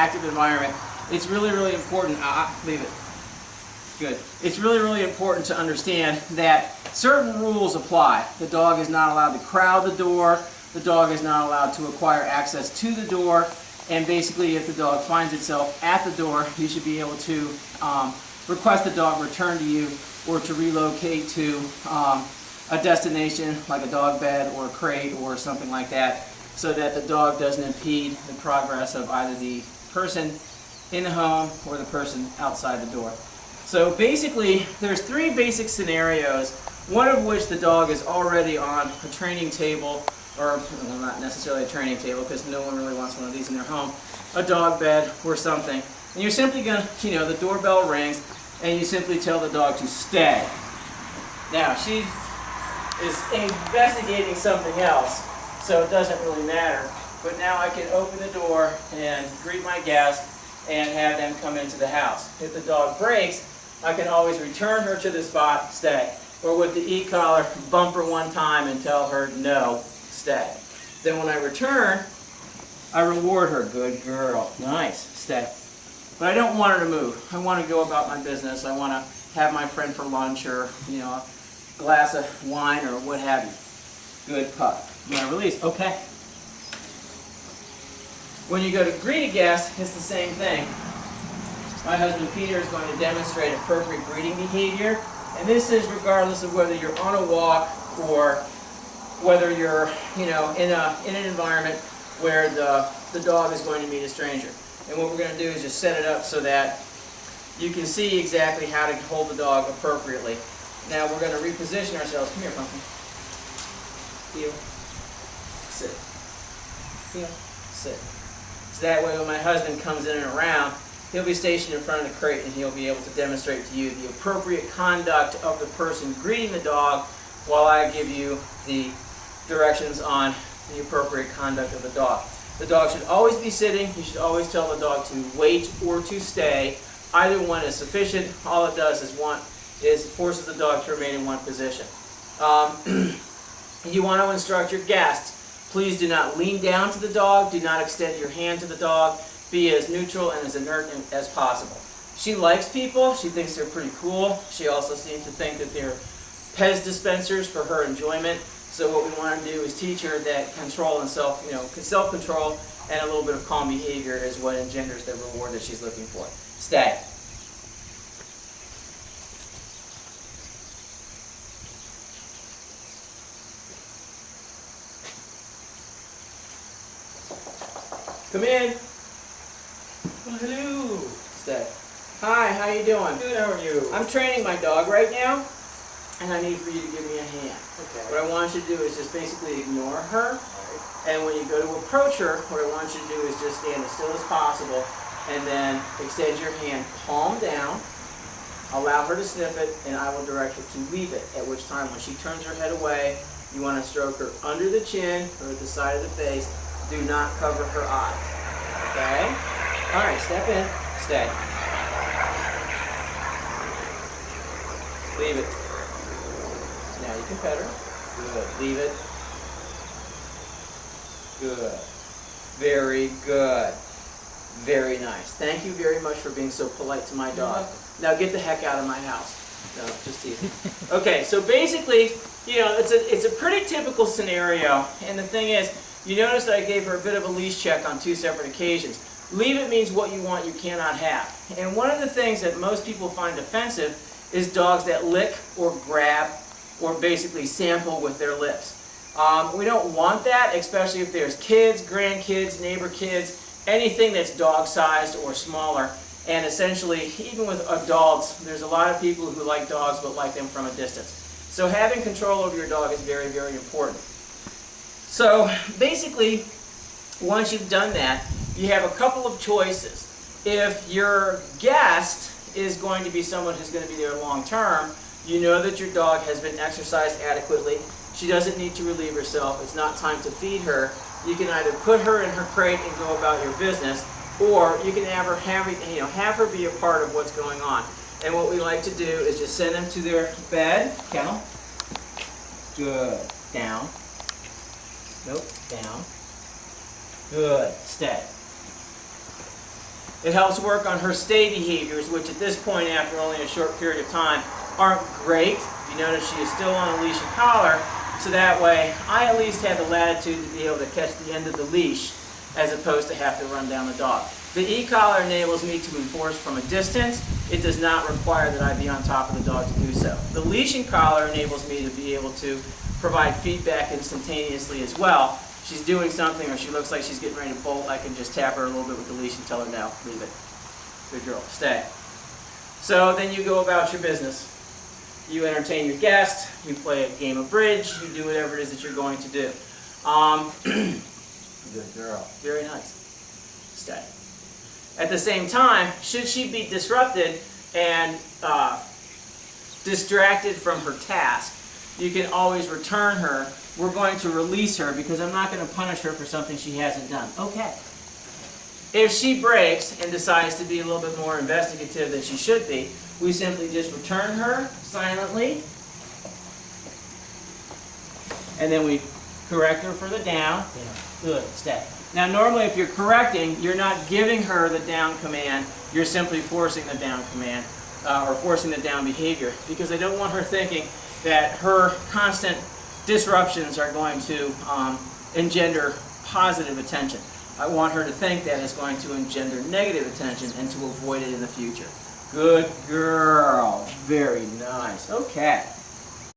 active environment, it's really, really important. Leave it. Good. It's really, really important to understand that certain rules apply. The dog is not allowed to crowd the door. The dog is not allowed to acquire access to the door. And basically, if the dog finds itself at the door, you should be able to request the dog return to you or to relocate to a destination like a dog bed or a crate or something like that, so that the dog doesn't impede the progress of either the person in the home or the person outside the door. So basically, there's three basic scenarios, one of which the dog is already on a training table, or well, not necessarily a training table because no one really wants one of these in their home, a dog bed or something. And you're simply going to, the doorbell rings and you simply tell the dog to stay. Now, she is investigating something else, so it doesn't really matter. But now I can open the door and greet my guest and have them come into the house. If the dog breaks, I can always return her to the spot, stay. Or with the e-collar, bump her one time and tell her no, stay. Then when I return, I reward her. Good girl. Nice. Stay. But I don't want her to move. I want to go about my business. I want to have my friend for lunch or, a glass of wine or what have you. Good pup. You want to release? Okay. When you go to greet a guest, it's the same thing. My husband Peter is going to demonstrate appropriate greeting behavior. And this is regardless of whether you're on a walk or whether you're, in an environment where the dog is going to meet a stranger. And what we're going to do is just set it up so that you can see exactly how to hold the dog appropriately. Now we're going to reposition ourselves. Come here, pumpkin. Heel. Sit. Heel. Sit. So that way when my husband comes in and around, he'll be stationed in front of the crate and he'll be able to demonstrate to you the appropriate conduct of the person greeting the dog while I give you the directions on the appropriate conduct of the dog. The dog should always be sitting. You should always tell the dog to wait or to stay. Either one is sufficient. All it does is forces the dog to remain in one position. You want to instruct your guests. Please do not lean down to the dog. Do not extend your hand to the dog. Be as neutral and as inert as possible. She likes people. She thinks they're pretty cool. She also seems to think that they're Pez dispensers for her enjoyment. So what we want to do is teach her that control and self-control and a little bit of calm behavior is what engenders the reward that she's looking for. Stay. Come in. Well, hello. Stay. Hi, how you doing? Good, how are you? I'm training my dog right now, and I need for you to give me a hand. Okay. What I want you to do is just basically ignore her, and when you go to approach her, what I want you to do is just stand as still as possible, and then extend your hand palm down, allow her to sniff it, and I will direct her to leave it, at which time when she turns her head away, you want to stroke her under the chin or at the side of the face. Do not cover her eyes. Okay? All right, step in, stay. Leave it. Now you can pet her. Good. Leave it. Good. Very good. Very nice. Thank you very much for being so polite to my dog. Now get the heck out of my house. No, just teasing. Okay, so basically, it's a pretty typical scenario. And the thing is, you notice that I gave her a bit of a leash check on 2 separate occasions. Leave it means what you want, you cannot have. And one of the things that most people find offensive is dogs that lick or grab or basically sample with their lips. We don't want that, especially if there's kids, grandkids, neighbor kids, anything that's dog-sized or smaller. And essentially, even with adults, there's a lot of people who like dogs but like them from a distance. So having control over your dog is very, very important. So basically, once you've done that, you have a couple of choices. If your guest is going to be someone who's going to be there long term, you know that your dog has been exercised adequately. She doesn't need to relieve herself. It's not time to feed her. You can either put her in her crate and go about your business, or you can have her be a part of what's going on. And what we like to do is just send them to their bed. Kennel. Good. Down. Nope. Down. Good. Stay. It helps work on her stay behaviors, which at this point, after only a short period of time, aren't great. If you notice, she is still on a leash and collar, so that way I at least have the latitude to be able to catch the end of the leash as opposed to have to run down the dog. The e-collar enables me to enforce from a distance. It does not require that I be on top of the dog to do so. The leash and collar enables me to be able to provide feedback instantaneously as well. She's doing something or she looks like she's getting ready to bolt, I can just tap her a little bit with the leash and tell her, no, leave it. Good girl, stay. So then you go about your business. You entertain your guest, you play a game of bridge, you do whatever it is that you're going to do. Good girl. Very nice. Stay. At the same time, should she be disrupted and distracted from her task, you can always return her. We're going to release her because I'm not going to punish her for something she hasn't done. Okay. If she breaks and decides to be a little bit more investigative than she should be, we simply just return her silently, and then we correct her for the down. Good, stay. Now normally if you're correcting, you're not giving her the down command, you're simply forcing the down command, or forcing the down behavior, because I don't want her thinking that her constant disruptions are going to engender positive attention. I want her to think that it's going to engender negative attention and to avoid it in the future. Good girl. Very nice. Okay.